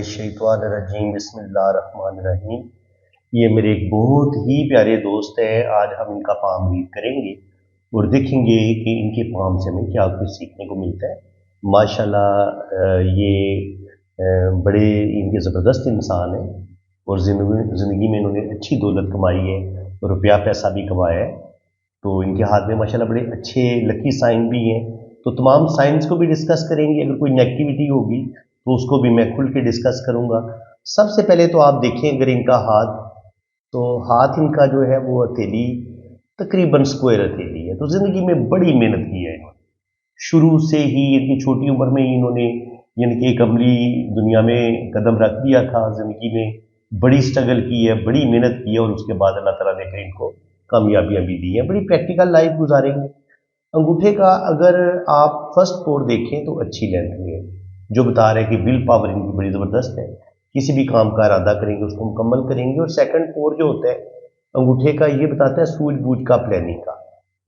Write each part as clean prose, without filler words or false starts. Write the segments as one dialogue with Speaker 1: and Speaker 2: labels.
Speaker 1: शैतानिर्रजीम बिस्मिल्लाहिर्रहमानिर्रहीम। ये मेरे एक बहुत ही प्यारे दोस्त हैं। आज हम इनका पाम रीड करेंगे और देखेंगे कि इनके पाम से हमें क्या कुछ सीखने को मिलता है। माशाल्लाह ये बड़े इनके ज़बरदस्त इंसान हैं और ज़िंदगी में इन्होंने अच्छी दौलत कमाई है और रुपया पैसा भी कमाया है। तो इनके हाथ में माशाल्लाह बड़े अच्छे लकी साइन भी हैं। तो तमाम साइंस को भी डिस्कस करेंगे। अगर कोई नेगेटिविटी होगी तो उसको भी मैं खुल के डिस्कस करूंगा। सबसे पहले तो आप देखें अगर इनका हाथ, तो हाथ इनका जो है वो हथेली तकरीबन स्क्वायर हथेली है। तो ज़िंदगी में बड़ी मेहनत की है इन्होंने, शुरू से ही इतनी छोटी उम्र में ही इन्होंने यानी कि एक अमली दुनिया में कदम रख दिया था। ज़िंदगी में बड़ी स्ट्रगल की है, बड़ी मेहनत की है और उसके बाद अल्लाह ताला ने इनको कामयाबियाँ भी दी हैं। बड़ी प्रैक्टिकल लाइफ गुजारेंगे। अंगूठे का अगर आप फर्स्ट पोर देखें तो अच्छी लेंथ में है, जो बता रहे हैं कि विल पावर इनकी बड़ी ज़बरदस्त है। किसी भी काम का इरादा करेंगे उसको मुकम्मल करेंगे। और सेकंड पोर जो होता है अंगूठे का, ये बताता है सूझबूझ का, प्लानिंग का।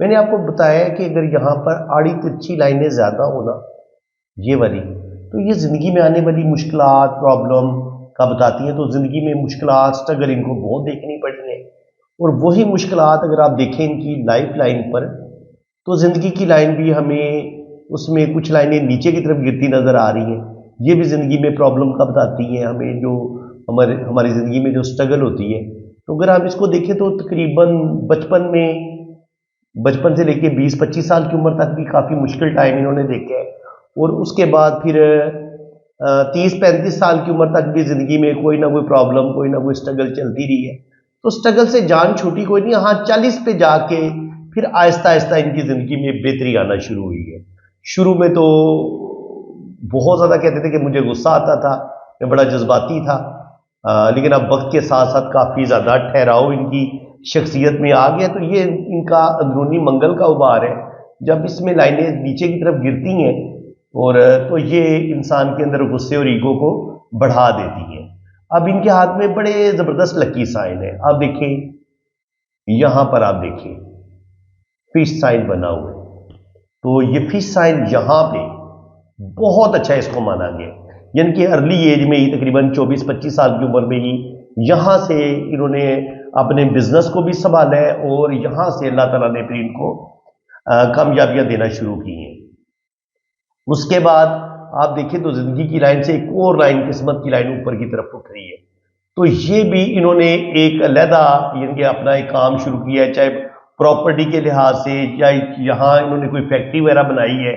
Speaker 1: मैंने आपको बताया है कि अगर यहाँ पर आड़ी तिरछी लाइनें ज़्यादा होना, ये वाली, तो ये ज़िंदगी में आने वाली मुश्किलात प्रॉब्लम का बताती हैं। तो ज़िंदगी में मुश्किलात स्ट्रगल इनको बहुत देखनी पड़ी है। और वही मुश्किलात अगर आप देखें इनकी लाइफ लाइन पर, तो ज़िंदगी की लाइन भी हमें उसमें कुछ लाइनें नीचे की तरफ गिरती नज़र आ रही हैं। ये भी ज़िंदगी में प्रॉब्लम का बताती हैं हमें, जो हमारी ज़िंदगी में जो स्ट्रगल होती है। तो अगर आप इसको देखें तो तकरीबन बचपन से लेके 20-25 साल की उम्र तक भी काफ़ी मुश्किल टाइम इन्होंने देखे है। और उसके बाद फिर 30-35 साल की उम्र तक भी ज़िंदगी में कोई ना कोई प्रॉब्लम, कोई ना कोई स्ट्रगल चलती रही है। तो स्ट्रगल से जान छूटी कोई नहीं। हाँ, 40 पे जाके फिर आहिस्ता आहिस्ता इनकी ज़िंदगी में बेहतरी आना शुरू हुई है। शुरू में तो बहुत ज़्यादा कहते थे कि मुझे गुस्सा आता था, मैं बड़ा जज्बाती था, लेकिन अब वक्त के साथ साथ काफ़ी ज़्यादा ठहराव इनकी शख्सियत में आ गया। तो ये इनका अंदरूनी मंगल का उभार है। जब इसमें लाइनें नीचे की तरफ गिरती हैं और तो ये इंसान के अंदर गुस्से और ईगो को बढ़ा देती हैं। अब इनके हाथ में बड़े ज़बरदस्त लकी साइन है। आप देखें, यहाँ पर आप देखें फिश साइन बना हुआ है। तो ये फिश साइन यहाँ पे बहुत अच्छा इसको माना गया, यानी कि अर्ली एज में ही तकरीबन 24-25 साल की उम्र में ही यहाँ से इन्होंने अपने बिजनेस को भी संभाला है और यहाँ से अल्लाह ताला ने फिर इनको कामयाबियाँ देना शुरू की हैं। उसके बाद आप देखें तो ज़िंदगी की लाइन से एक और लाइन, किस्मत की लाइन ऊपर की तरफ उठ रही है। तो ये भी इन्होंने एक अलहदा यानी कि अपना एक काम शुरू किया है, चाहे प्रॉपर्टी के लिहाज से, या यहाँ इन्होंने कोई फैक्ट्री वगैरह बनाई है।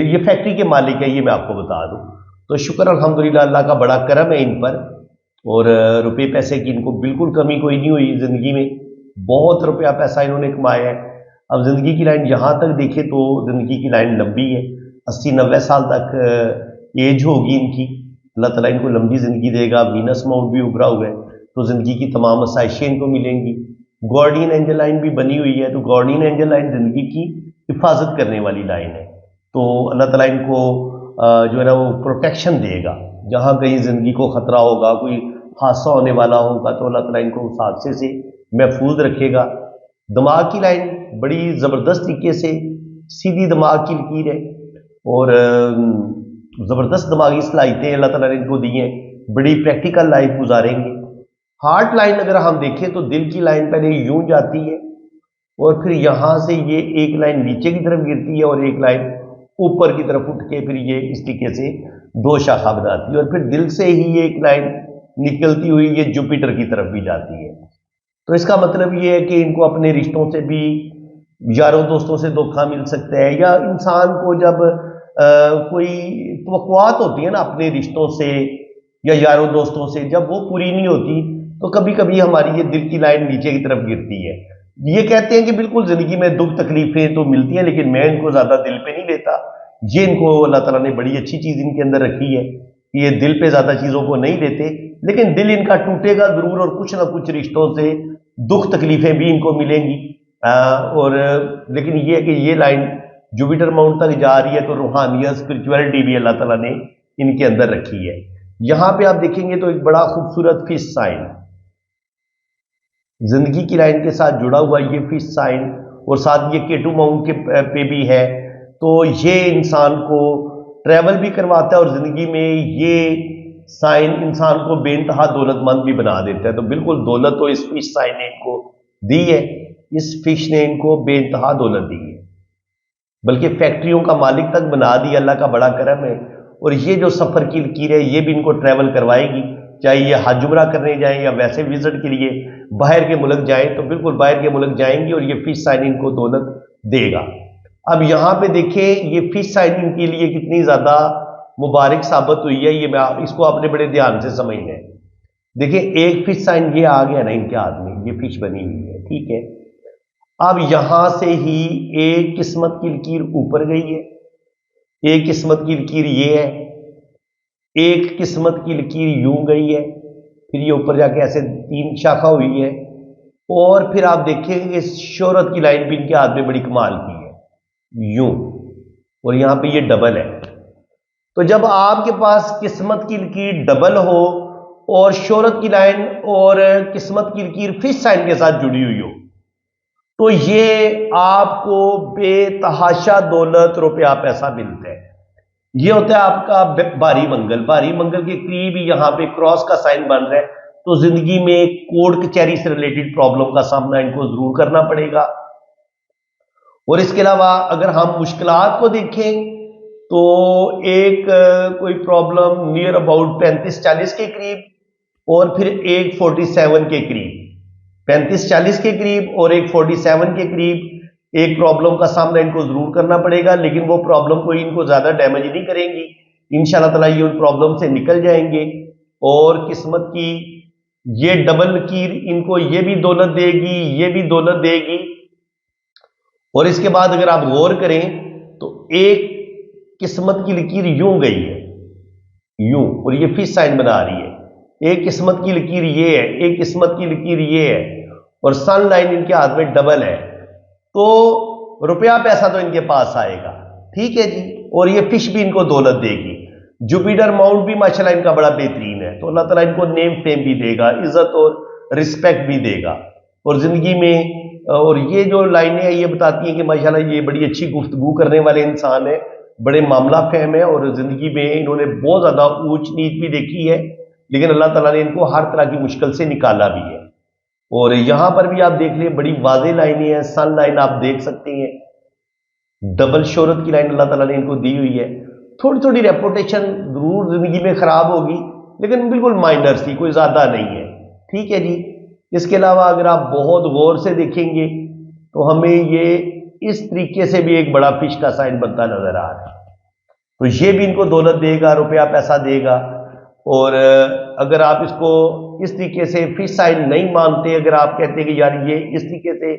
Speaker 1: ये फैक्ट्री के मालिक है, ये मैं आपको बता दूं। तो शुक्र अल्हम्दुलिल्लाह, अल्लाह का बड़ा करम है इन पर। और रुपये पैसे की इनको बिल्कुल कमी कोई नहीं हुई ज़िंदगी में। बहुत रुपया पैसा इन्होंने कमाया है। अब ज़िंदगी की लाइन यहाँ तक देखें तो ज़िंदगी की लाइन लंबी है, 80-90 साल तक एज होगी इनकी। अल्लाह ताला इनको लंबी ज़िंदगी देगा। वीनस माउंट भी उभरा हुआ है, तो ज़िंदगी की तमाम आसाइशें इनको मिलेंगी। गार्डियन एंजल लाइन भी बनी हुई है। तो गार्डियन एंजल लाइन ज़िंदगी की हिफाजत करने वाली लाइन है। तो अल्लाह ताला इनको जो है ना वो प्रोटेक्शन देगा। जहाँ कहीं ज़िंदगी को ख़तरा होगा, कोई हादसा होने वाला होगा, तो अल्लाह ताला इनको उस हादसे से महफूज रखेगा। दिमाग की लाइन बड़ी ज़बरदस्त तरीके से सीधी दिमाग की लकीर है और ज़बरदस्त दिमागी सलाहियतें अल्लाह ताला ने इनको दी हैं। बड़ी प्रैक्टिकल लाइफ गुजारेंगे। हार्ट लाइन अगर हम देखें तो दिल की लाइन पहले यूं जाती है और फिर यहाँ से ये एक लाइन नीचे की तरफ गिरती है और एक लाइन ऊपर की तरफ उठ के फिर ये इस तरीके से दो शाखा बनाती है। और फिर दिल से ही एक लाइन निकलती हुई ये जुपिटर की तरफ भी जाती है। तो इसका मतलब ये है कि इनको अपने रिश्तों से भी, यारों दोस्तों से धोखा मिल सकता है। या इंसान को जब कोई तवक्कुआत होती है ना अपने रिश्तों से या यारों दोस्तों से, जब वो पूरी नहीं होती तो कभी कभी हमारी ये दिल की लाइन नीचे की तरफ गिरती है। ये कहते हैं कि बिल्कुल जिंदगी में दुख तकलीफें तो मिलती हैं, लेकिन मैं इनको ज्यादा दिल पे नहीं लेता। ये इनको अल्लाह ताला ने बड़ी अच्छी चीज इनके अंदर रखी है कि ये दिल पे ज्यादा चीजों को नहीं लेते, लेकिन दिल इनका टूटेगा जरूर और कुछ ना कुछ रिश्तों से दुख तकलीफें भी इनको मिलेंगी। और लेकिन ये है कि ये लाइन जुपिटर माउंट तक जा रही है, तो रूहानियत, स्पिरिचुअलिटी भी अल्लाह ताला ने इनके अंदर रखी है। यहां पे आप देखेंगे तो एक बड़ा खूबसूरत फिश साइन, जिंदगी की लाइन के साथ जुड़ा हुआ ये फिश साइन और साथ ये K2 माउंट के पे भी है, तो ये इंसान को ट्रैवल भी करवाता है और ज़िंदगी में ये साइन इंसान को बेइंतहा दौलतमंद भी बना देता है। तो बिल्कुल दौलत तो इस फिश साइन ने इनको दी है, इस फिश ने इनको बेइंतहा दौलत दी है, बल्कि फैक्ट्रियों का मालिक तक बना दिया। अल्लाह का बड़ा करम है। और ये जो सफ़र की लकीर है ये भी इनको ट्रैवल करवाएगी, चाहे ये हज उमरा करने जाएं या वैसे विजिट के लिए बाहर के मुल्क जाएं, तो बिल्कुल बाहर के मुल्क जाएंगे और ये फिश साइन इनको दौलत देगा। अब यहाँ पे देखें ये फिश साइन इनके लिए कितनी ज़्यादा मुबारक साबित हुई है, ये इसको आपने बड़े ध्यान से समझना है। देखिए एक फिश साइन ये आ गया ना इनके हाथ में, ये फिश बनी हुई है, ठीक है। अब यहां से ही एक किस्मत की लकीर ऊपर गई है, एक किस्मत की लकीर ये है, एक किस्मत की लकीर यूं गई है, फिर ये ऊपर जाके ऐसे 3 शाखा हुई है, और फिर आप देखेंगे इस शोहरत की लाइन भी इनके हाथ में बड़ी कमाल की है, यूं, और यहां पे ये डबल है। तो जब आपके पास किस्मत की लकीर डबल हो और शोहरत की लाइन और किस्मत की लकीर फिश साइन के साथ जुड़ी हुई हो, तो ये आपको बेतहाशा दौलत रुपया पैसा मिलता है। ये होता है आपका भारी मंगल। भारी मंगल के करीब यहां पे क्रॉस का साइन बन रहा है, तो जिंदगी में कोर्ट कचहरी से रिलेटेड प्रॉब्लम का सामना इनको जरूर करना पड़ेगा। और इसके अलावा अगर हम मुश्किलात को देखें तो एक कोई प्रॉब्लम नियर अबाउट 35-40 के करीब, और फिर एक 47 के करीब, 35-40 के करीब और एक 47 के करीब एक प्रॉब्लम का सामना इनको जरूर करना पड़ेगा, लेकिन वो प्रॉब्लम कोई इनको ज्यादा डैमेज नहीं करेंगी। इंशाल्लाह ताला ये उन प्रॉब्लम से निकल जाएंगे और किस्मत की ये डबल लकीर इनको ये भी दौलत देगी, ये भी दौलत देगी। और इसके बाद अगर आप गौर करें तो एक किस्मत की लकीर यूं गई है, यूं, और ये फिश साइन बना रही है। एक किस्मत की लकीर ये है, एक किस्मत की लकीर ये है, और सन लाइन इनके हाथ में डबल है, तो रुपया पैसा तो इनके पास आएगा, ठीक है जी। और ये फिश भी इनको दौलत देगी। जुपिटर माउंट भी माशाल्लाह इनका बड़ा बेहतरीन है, तो अल्लाह ताला इनको नेम फेम भी देगा, इज्जत और रिस्पेक्ट भी देगा। और जिंदगी में और ये जो लाइनें हैं ये बताती हैं कि माशाल्लाह ये बड़ी अच्छी गुफ्तगू करने वाले इंसान है, बड़े मामला फहम है, और जिंदगी में इन्होंने बहुत ज्यादा ऊंच नीच भी देखी है, लेकिन अल्लाह ताला ने इनको हर तरह की मुश्किल से निकाला भी है। और यहां पर भी आप देख लें बड़ी वाज़ेह लाइनें हैं, सन लाइन आप देख सकते हैं, डबल शोहरत की लाइन अल्लाह ताला ने इनको दी हुई है। थोड़ी थोड़ी रेपुटेशन जरूर जिंदगी में खराब होगी, लेकिन बिल्कुल माइनर सी, कोई ज्यादा नहीं है, ठीक है जी। इसके अलावा अगर आप बहुत गौर से देखेंगे तो हमें ये इस तरीके से भी एक बड़ा फिश का साइन बनता नजर आ रहा है, तो ये भी इनको दौलत देगा, रुपया पैसा देगा। और अगर आप इसको इस तरीके से फिश साइन नहीं मानते, अगर आप कहते हैं कि यार ये इस तरीके से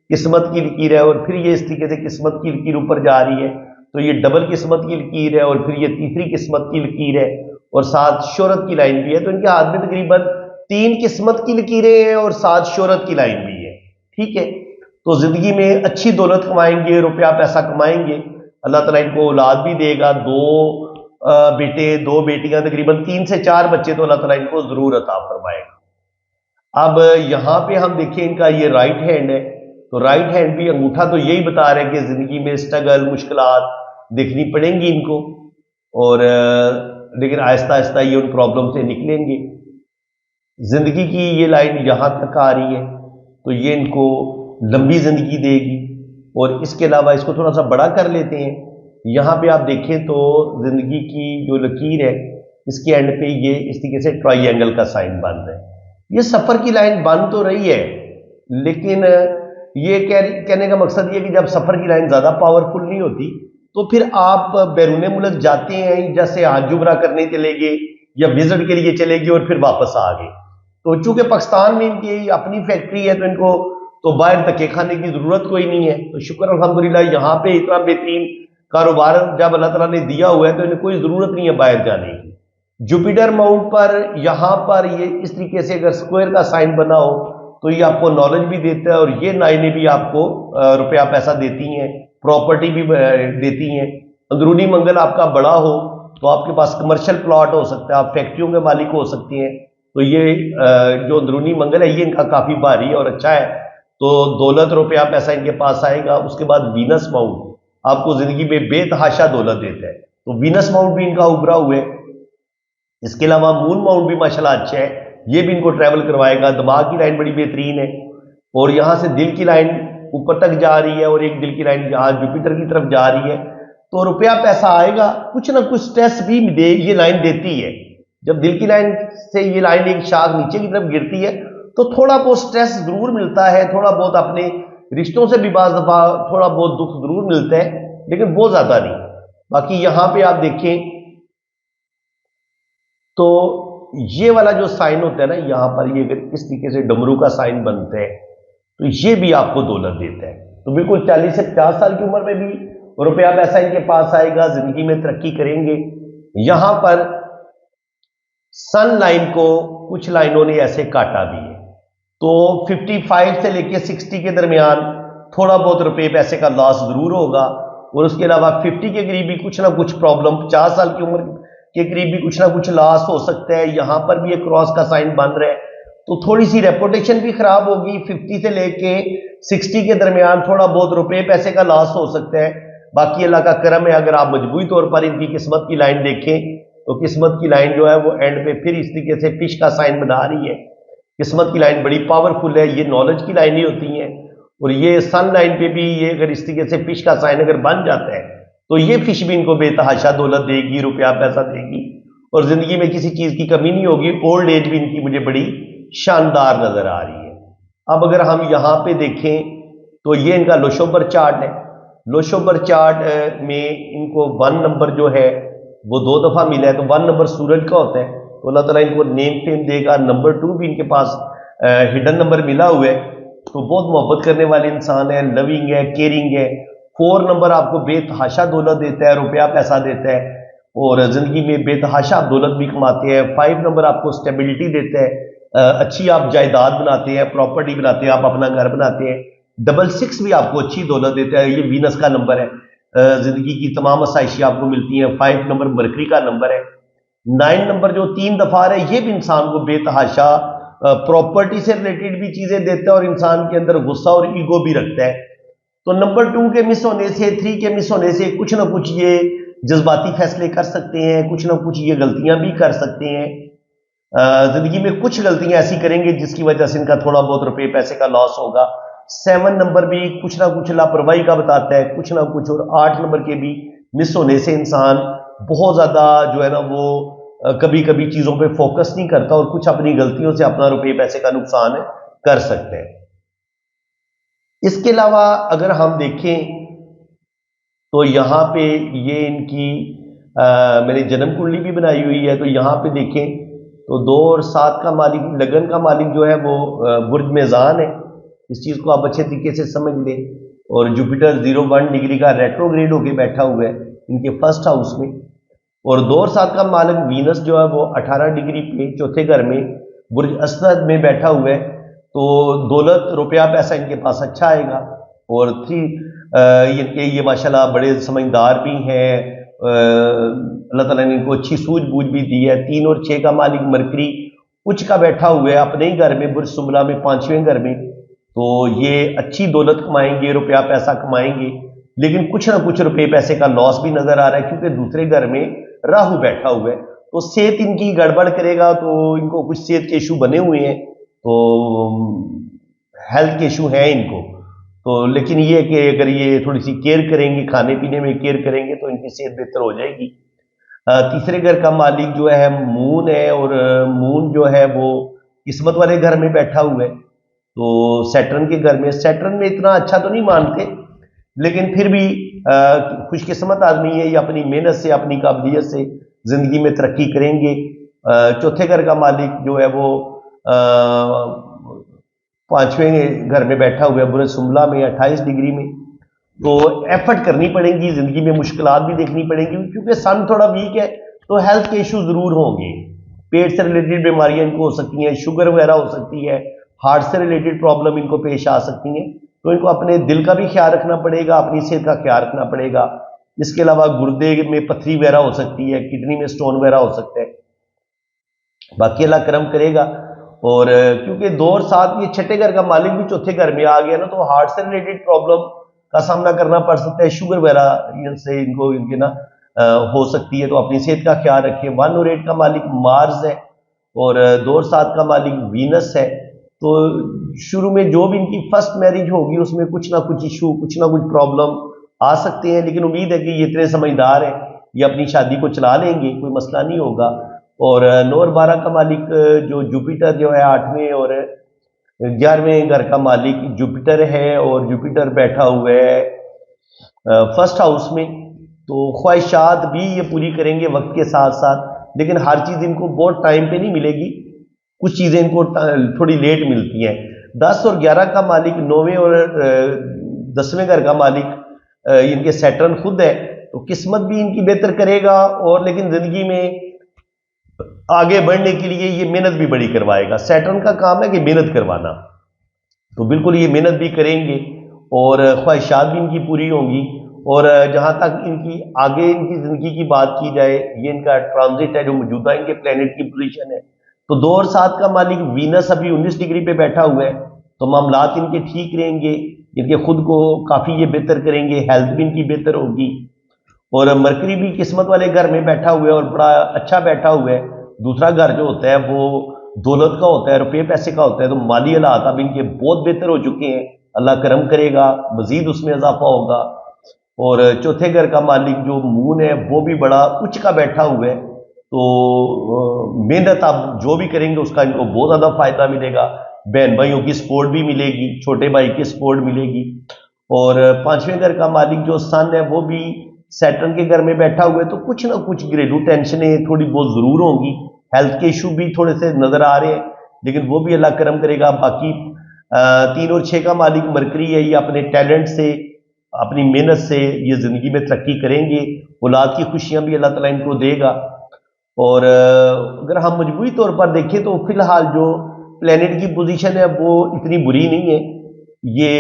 Speaker 1: किस्मत की लकीर है और फिर ये इस तरीके से किस्मत की लकीर ऊपर जा रही है, तो ये डबल किस्मत की लकीर है और फिर ये तीसरी किस्मत की लकीर है और साथ शोहरत की लाइन भी है, तो इनके हाथ में तकरीबन 3 किस्मत की लकीरें हैं और साथ शोहरत की लाइन भी है, ठीक है। तो जिंदगी में अच्छी दौलत कमाएंगे, रुपया पैसा कमाएंगे, अल्लाह ताला इनको औलाद भी देगा, 2 बेटे 2 बेटियां, तकरीबन 3 से 4 बच्चे तो अल्लाह ताला इनको जरूर अता फरमाएगा। अब यहां पे हम देखें इनका ये राइट हैंड है, तो राइट हैंड भी अंगूठा तो यही बता रहा है कि जिंदगी में स्ट्रगल मुश्किलात देखनी पड़ेंगी इनको, और लेकिन आहिस्ता आहिस्ता ये उन प्रॉब्लम से निकलेंगे। जिंदगी की ये लाइन यहां तक आ रही है, तो ये इनको लंबी जिंदगी देगी। और इसके अलावा इसको थोड़ा सा बड़ा कर लेते हैं, यहां पे आप देखें तो जिंदगी की जो लकीर है इसके एंड पे ये इस तरीके से ट्राइंगल का साइन बन रहा है। ये सफर की लाइन बन तो रही है, लेकिन ये कहने का मकसद ये कि जब सफर की लाइन ज्यादा पावरफुल नहीं होती तो फिर आप बैरून मुल्क जाते हैं, जैसे हज उमरा करने चले गए या विजिट के लिए चले गए और फिर वापस आ गए, तो चूंकि पाकिस्तान में इनकी अपनी फैक्ट्री है तो इनको तो बाहर धक्के खाने की जरूरत कोई नहीं है। तो शुक्र अल्हम्दुलिल्लाह यहाँ पे इतना बेहतरीन कारोबार जब अल्लाह ताला ने दिया हुआ है तो इन्हें कोई जरूरत नहीं है बाहर जाने की। जुपिटर माउंट पर यहाँ पर ये इस तरीके से अगर स्क्वायर का साइन बना हो तो ये आपको नॉलेज भी देता है और ये लाइनें भी आपको रुपया पैसा देती हैं, प्रॉपर्टी भी देती हैं। अंदरूनी मंगल आपका बड़ा हो तो आपके पास कमर्शियल प्लॉट हो सकता है, आप फैक्ट्रियों के मालिक हो सकते हैं, تو یہ جو اندرونی منگل ہے یہ ان کا کافی بھاری ہے اور اچھا ہے، تو دولت روپیہ پیسہ ان کے پاس آئے گا۔ اس کے بعد وینس ماؤنٹ آپ کو زندگی میں بے تحاشا دولت دیتا ہے، تو وینس ماؤنٹ بھی ان کا ابھرا ہوا ہے۔ اس کے علاوہ مون ماؤنٹ بھی ماشاءاللہ اچھا ہے، یہ بھی ان کو ٹریول کروائے گا۔ دماغ کی لائن بڑی بہترین ہے، اور یہاں سے دل کی لائن اوپر تک جا رہی ہے، اور ایک دل کی لائن یہاں جوپیٹر کی طرف جا رہی ہے، تو روپیہ پیسہ آئے گا۔ کچھ نہ کچھ سٹریس بھی یہ لائن دیتی ہے، جب دل کی لائن سے یہ لائن ایک شاخ نیچے کی طرف گرتی ہے تو تھوڑا بہت سٹریس ضرور ملتا ہے، تھوڑا بہت اپنے رشتوں سے بھی بعض دفعہ تھوڑا بہت دکھ ضرور ملتا ہے، لیکن بہت زیادہ نہیں۔ باقی یہاں پہ آپ دیکھیں تو یہ والا جو سائن ہوتا ہے نا، یہاں پر یہ اگر اس طریقے سے ڈمرو کا سائن بنتا ہے تو یہ بھی آپ کو دولت دیتا ہے۔ تو بالکل 40 سے 50 سال کی عمر میں بھی روپیہ پیسہ ان کے پاس آئے گا، زندگی میں ترقی کریں گے۔ یہاں پر سن لائن کو کچھ لائنوں نے ایسے کاٹا بھی ہے، تو 55 سے لے کے 60 کے درمیان تھوڑا بہت روپے پیسے کا لاس ضرور ہوگا، اور اس کے علاوہ 50 کے قریب بھی کچھ نہ کچھ پرابلم، 50 سال کی عمر کے قریب بھی کچھ نہ کچھ لاس ہو سکتا ہے۔ یہاں پر بھی ایک کراس کا سائن بن رہا ہے، تو تھوڑی سی ریپوٹیشن بھی خراب ہوگی۔ 50 سے لے کے 60 کے درمیان تھوڑا بہت روپے پیسے کا لاس ہو سکتا ہے۔ باقی اللہ کا کرم ہے، اگر آپ مجموعی طور پر ان کی قسمت کی لائن دیکھیں تو قسمت کی لائن جو ہے وہ اینڈ پہ پھر اس طریقے سے فش کا سائن بنا رہی ہے۔ قسمت کی لائن بڑی پاورفل ہے، یہ نالج کی لائنیں ہوتی ہیں، اور یہ سن لائن پہ بھی یہ اگر اس طریقے سے فش کا سائن اگر بن جاتا ہے تو یہ فش بھی ان کو بے تحاشا دولت دے گی، روپیہ پیسہ دے گی، اور زندگی میں کسی چیز کی کمی نہیں ہوگی۔ اولڈ ایج بھی ان کی مجھے بڑی شاندار نظر آ رہی ہے۔ اب اگر ہم یہاں پہ دیکھیں تو یہ ان کا لوشوبر چارٹ ہے۔ لوشوبر چارٹ میں ان کو 1 نمبر جو ہے وہ 2 دفعہ ملا ہے، تو 1 نمبر سورج کا ہوتا ہے، تو اللہ تعالیٰ ان کو نیم فیم دے گا۔ نمبر 2 بھی ان کے پاس ہڈن نمبر ملا ہوا ہے، تو بہت محبت کرنے والے انسان ہیں، لونگ ہے، کیئرنگ ہے۔ 4 نمبر آپ کو بے تحاشا دولت دیتا ہے، روپیہ پیسہ دیتا ہے، اور زندگی میں بے تحاشا آپ دولت بھی کماتے ہیں۔ 5 نمبر آپ کو سٹیبلٹی دیتا ہے، اچھی آپ جائیداد بناتے ہیں، پراپرٹی بناتے ہیں، آپ اپنا گھر بناتے ہیں۔ 6 بھی آپ کو اچھی دولت دیتا ہے، یہ وینس کا نمبر ہے، زندگی کی تمام آسائشیں آپ کو ملتی ہیں۔ 5 نمبر مرکری کا نمبر ہے۔ 9 نمبر جو 3 دفعہ ہے، یہ بھی انسان کو بے تحاشا پراپرٹی سے ریلیٹڈ بھی چیزیں دیتا ہے، اور انسان کے اندر غصہ اور ایگو بھی رکھتا ہے۔ تو نمبر 2 کے مس ہونے سے، 3 کے مس ہونے سے کچھ نہ کچھ یہ جذباتی فیصلے کر سکتے ہیں، کچھ نہ کچھ یہ غلطیاں بھی کر سکتے ہیں۔ زندگی میں کچھ غلطیاں ایسی کریں گے جس کی وجہ سے ان کا تھوڑا بہت روپے پیسے کا لاس ہوگا۔ 7 نمبر بھی کچھ نہ کچھ لاپرواہی کا بتاتا ہے، کچھ نہ کچھ، اور 8 نمبر کے بھی مس ہونے سے انسان بہت زیادہ جو ہے نا وہ کبھی کبھی چیزوں پہ فوکس نہیں کرتا، اور کچھ اپنی غلطیوں سے اپنا روپے پیسے کا نقصان کر سکتے ہیں۔ اس کے علاوہ اگر ہم دیکھیں تو یہاں پہ یہ ان کی میں نے جنم کنڈلی بھی بنائی ہوئی ہے، تو یہاں پہ دیکھیں تو 2 اور 7 کا مالک، لگن کا مالک جو ہے وہ برج میزان ہے۔ اس چیز کو آپ اچھے طریقے سے سمجھ لیں، اور جوپیٹر 01 ڈگری کا ریٹروگریڈ ہو کے بیٹھا ہوا ہے ان کے فرسٹ ہاؤس میں، اور 2 اور 7 کا مالک وینس جو ہے وہ 18 ڈگری پہ چوتھے گھر میں برج اسد میں بیٹھا ہوا ہے، تو دولت روپیہ پیسہ ان کے پاس اچھا آئے گا۔ اور 3 یہ ماشاءاللہ بڑے سمجھدار بھی ہیں، اللہ تعالیٰ نے ان کو اچھی سوجھ بوجھ بھی دی ہے۔ 3 اور 6 کا مالک مرکری اچ کا بیٹھا ہوا ہے اپنے ہی گھر میں، برج سملا میں 5ویں گھر میں، تو یہ اچھی دولت کمائیں گے، روپیہ پیسہ کمائیں گے، لیکن کچھ نہ کچھ روپے پیسے کا لاس بھی نظر آ رہا ہے، کیونکہ دوسرے گھر میں راہو بیٹھا ہوا ہے، تو صحت ان کی گڑبڑ کرے گا، تو ان کو کچھ صحت کے ایشو بنے ہوئے ہیں، تو ہیلتھ کے ایشو ہیں ان کو، تو لیکن یہ کہ اگر یہ تھوڑی سی کیئر کریں گے، کھانے پینے میں کیئر کریں گے، تو ان کی صحت بہتر ہو جائے گی۔ تیسرے گھر کا مالک جو ہے مون ہے، اور مون جو ہے وہ قسمت والے گھر میں بیٹھا ہوا ہے، تو سیٹرن کے گھر میں، سیٹرن میں اتنا اچھا تو نہیں مانتے، لیکن پھر بھی خوش قسمت آدمی ہے، یہ اپنی محنت سے، اپنی قابلیت سے زندگی میں ترقی کریں گے۔ چوتھے گھر کا مالک جو ہے وہ 5ویں گھر میں بیٹھا ہوا ہے برج سملا میں 28 ڈگری میں، تو ایفرٹ کرنی پڑیں گی، زندگی میں مشکلات بھی دیکھنی پڑیں گی، کیونکہ سن تھوڑا ویک ہے، تو ہیلتھ کے ایشو ضرور ہوں گے، پیٹ سے ریلیٹڈ بیماریاں ان کو ہو سکتی ہیں، شوگر وغیرہ ہو سکتی ہے، ہارٹ سے ریلیٹڈ پرابلم ان کو پیش آ سکتی ہیں، تو ان کو اپنے دل کا بھی خیال رکھنا پڑے گا، اپنی صحت کا خیال رکھنا پڑے گا۔ اس کے علاوہ گردے میں پتھری وغیرہ ہو سکتی ہے، کڈنی میں سٹون وغیرہ ہو سکتا ہے۔ बाकी अल्लाह करम करेगा। और क्योंकि 2 और 7 ये छठे घर का मालिक भी चौथे घर में आ गया ना, तो हार्ट से रिलेटेड प्रॉब्लम का सामना करना पड़ सकता है, शुगर वगैरह से इनको इनके ना हो सकती है। तो अपनी सेहत का ख्याल रखें। 1 और 8 का मालिक मार्स है और 2 और 7 का मालिक वीनस है। तो शुरू में जो भी इनकी फर्स्ट मैरिज होगी उसमें कुछ ना कुछ इशू, कुछ ना कुछ प्रॉब्लम आ सकते हैं, लेकिन उम्मीद है कि ये इतने समझदार हैं, ये अपनी शादी को चला लेंगे, कोई मसला नहीं होगा। और 9 और 12 का मालिक जो जुपिटर जो है 8वें और 11वें घर का मालिक जुपिटर है, और जुपिटर बैठा हुआ है फर्स्ट हाउस में। तो ख्वाहिशात भी ये पूरी करेंगे वक्त के साथ साथ, लेकिन हर चीज़ इनको बहुत टाइम पे नहीं मिलेगी, कुछ चीज़ें इनको थोड़ी लेट मिलती हैं। 10 और 11 का मालिक 9वें और 10वें घर का मालिक इनके सैटर्न खुद है, तो किस्मत भी इनकी बेहतर करेगा। और लेकिन ज़िंदगी में आगे बढ़ने के लिए ये मेहनत भी बड़ी करवाएगा। सैटर्न का काम है कि मेहनत करवाना, तो बिल्कुल ये मेहनत भी करेंगे और ख्वाहिशात भी इनकी पूरी होंगी। और जहाँ तक इनकी आगे इनकी ज़िंदगी की बात की जाए, ये इनका ट्रांजिट है जो मौजूदा इनके प्लेनेट की पोजीशन है। तो 2 और 7 का मालिक वीनस अभी 19 डिग्री पे बैठा हुआ है, तो मामलात इनके ठीक रहेंगे, इनके खुद को काफ़ी ये बेहतर करेंगे, हेल्थ भी इनकी बेहतर होगी। और मरकरी भी किस्मत वाले घर में बैठा हुआ है और बड़ा अच्छा बैठा हुआ है। दूसरा घर जो होता है वो दौलत का होता है, रुपये पैसे का होता है। तो माली हालात अब इनके बहुत बेहतर हो चुके हैं, अल्लाह करम करेगा, मजीद उसमें इजाफा होगा। और चौथे घर का मालिक जो मून है वो भी बड़ा उच्च का बैठा हुआ है, तो मेहनत आप जो भी करेंगे उसका इनको बहुत ज़्यादा फायदा मिलेगा। बहन भाइयों की सपोर्ट भी मिलेगी, छोटे भाई की सपोर्ट मिलेगी। और 5वें घर का मालिक जो सन है वो भी सैटर्न के घर में बैठा हुआ है, तो कुछ ना कुछ घरेलू टेंशनें थोड़ी बहुत ज़रूर होंगी। हेल्थ के इशू भी थोड़े से नज़र आ रहे हैं, लेकिन वो भी अल्लाह करम करेगा। बाकी 3 और 6 का मालिक मरकरी है, ये अपने टैलेंट से, अपनी मेहनत से ये ज़िंदगी में तरक्की करेंगे। औलाद की खुशियाँ भी अल्लाह ताला इनको देगा। और अगर हम मजमूई तौर पर देखें तो फिलहाल जो प्लेनेट की पोजीशन है वो इतनी बुरी नहीं है। ये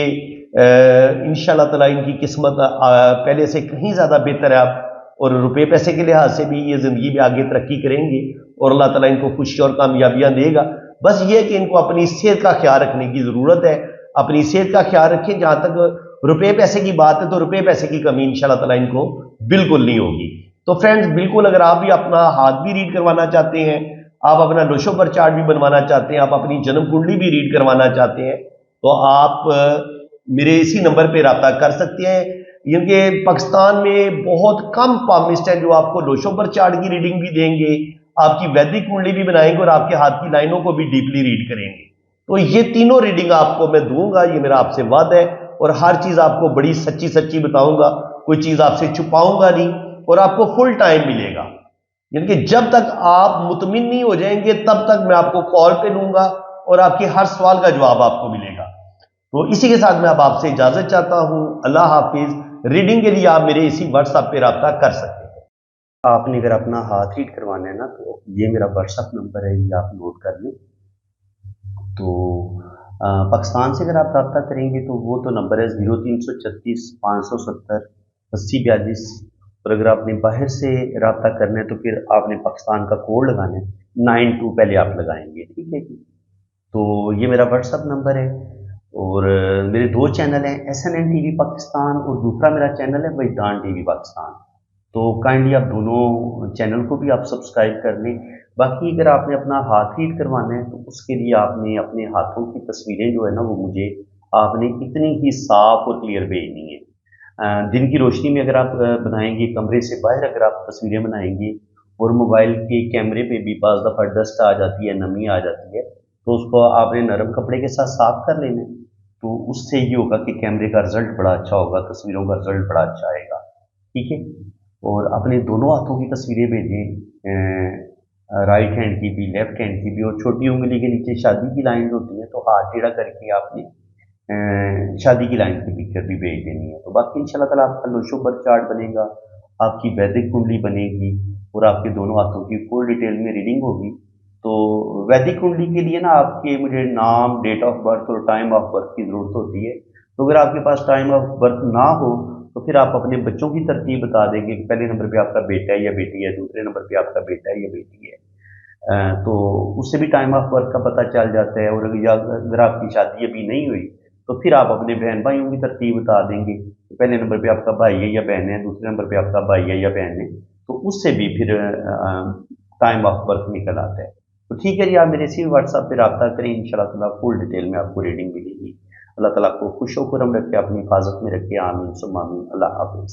Speaker 1: इंशाल्लाह ताला इनकी किस्मत पहले से कहीं ज़्यादा बेहतर है अब, और रुपये पैसे के लिहाज से भी ये ज़िंदगी में आगे तरक्की करेंगे और अल्लाह ताला इनको खुशी और कामयाबियाँ देगा। बस ये है कि इनको अपनी सेहत का ख्याल रखने की ज़रूरत है। अपनी सेहत का ख्याल रखें। जहाँ तक रुपये पैसे की बात है तो रुपये पैसे की कमी इंशाल्लाह ताला इनको बिल्कुल नहीं होगी। तो फ्रेंड्स, बिल्कुल अगर आप भी अपना हाथ भी रीड करवाना चाहते हैं, आप अपना नोशोबर चार्ट भी बनवाना चाहते हैं, आप अपनी जन्म कुंडली भी रीड करवाना चाहते हैं, तो आप मेरे इसी नंबर पे रब्ता कर सकते हैं। क्योंकि पाकिस्तान में बहुत कम फार्मिस्ट हैं जो आपको नोशोबर चार्ट की रीडिंग भी देंगे, आपकी वैदिक कुंडली भी बनाएंगे और आपके हाथ की लाइनों को भी डीपली रीड करेंगे। तो ये तीनों रीडिंग आपको मैं दूंगा, ये मेरा आपसे वादा है। और हर चीज़ आपको बड़ी सच्ची सच्ची बताऊंगा, कोई चीज़ आपसे छुपाऊंगा नहीं, और आपको फुल टाइम मिलेगा। यानी कि जब तक आप मुतमिन नहीं हो जाएंगे तब तक मैं आपको कॉल पे लूंगा और आपके हर सवाल का जवाब आपको मिलेगा। तो इसी के साथ मैं अब आपसे इजाजत चाहता हूं। अल्लाह हाफिज। रीडिंग के लिए आप मेरे इसी व्हाट्सएप पे रब्ता कर सकते हैं।
Speaker 2: आपने अगर अपना हाथ रीड करवाना है ना, तो ये मेरा व्हाट्सएप नंबर है, ये आप नोट कर लें। तो पाकिस्तान से अगर आप रब्ता करेंगे तो वो तो नंबर है 0336 570 8042। और अगर आपने बाहर से रब्ता करना है तो फिर आपने पाकिस्तान का कोड लगाना है, 92 पहले आप लगाएंगे, ठीक है जी। तो ये मेरा व्हाट्सएप नंबर है। और मेरे 2 चैनल हैं, SNN TV पाकिस्तान, और दूसरा मेरा चैनल है वजदान TV पाकिस्तान। तो काइंडली आप दोनों चैनल को भी आप सब्सक्राइब कर लें। बाकी अगर आपने अपना हाथ रीड करवाना है तो उसके लिए आपने अपने हाथों की तस्वीरें जो है ना वो मुझे आपने इतनी ही साफ और क्लियर भेजनी है। दिन की रोशनी में अगर आप बनाएंगे, कमरे से बाहर अगर आप तस्वीरें बनाएंगे और मोबाइल के कैमरे पे भी बाज़ दफ़ा डस्ट आ जाती है, नमी आ जाती है, तो उसको आपने नरम कपड़े के साथ साफ कर लेना है। तो उससे ये होगा कि कैमरे का रिजल्ट बड़ा अच्छा होगा, तस्वीरों का रिजल्ट बड़ा अच्छा आएगा, ठीक है। और अपने दोनों हाथों की तस्वीरें भेजें, राइट हैंड की भी, लेफ्ट हैंड की भी। और छोटी उंगली के नीचे शादी की लाइन होती है, तो हाथ टेढ़ा करके आपने शादी की लाइन की पिक्चर भी भेज देनी है। तो बाकी इंशाल्लाह ताला आपका नोशोबर चार्ट बनेगा, आपकी वैदिक कुंडली बनेगी और आपके दोनों हाथों की फुल डिटेल में रीडिंग होगी। तो वैदिक कुंडली के लिए ना आपके मुझे नाम, डेट ऑफ बर्थ और टाइम ऑफ बर्थ की ज़रूरत होती है। तो अगर आपके पास टाइम ऑफ बर्थ ना हो तो फिर आप अपने बच्चों की तरतीब बता देंगे कि पहले नंबर पे आपका बेटा है या बेटी है, दूसरे नंबर पे आपका बेटा है या बेटी है। تو اس سے بھی ٹائم آف ورک کا پتہ چل جاتا ہے، اور اگر آپ کی شادی ابھی نہیں ہوئی تو پھر آپ اپنے بہن بھائیوں کی ترتیب بتا دیں گے، پہلے نمبر پہ آپ کا بھائی ہے یا بہن ہے، دوسرے نمبر پہ آپ کا بھائی ہے یا بہن ہے، تو اس سے بھی پھر ٹائم آف ورک نکل آتا ہے۔ تو ٹھیک ہے جی، آپ میرے اسی واٹس ایپ پہ رابطہ کریں، انشاءاللہ تعالیٰ فل ڈیٹیل میں آپ کو ریڈنگ ملے گی۔ اللہ تعالیٰ کو خوش و خرم رکھے، اپنی حفاظت میں رکھے، آمین ثم آمین۔ اللہ حافظ۔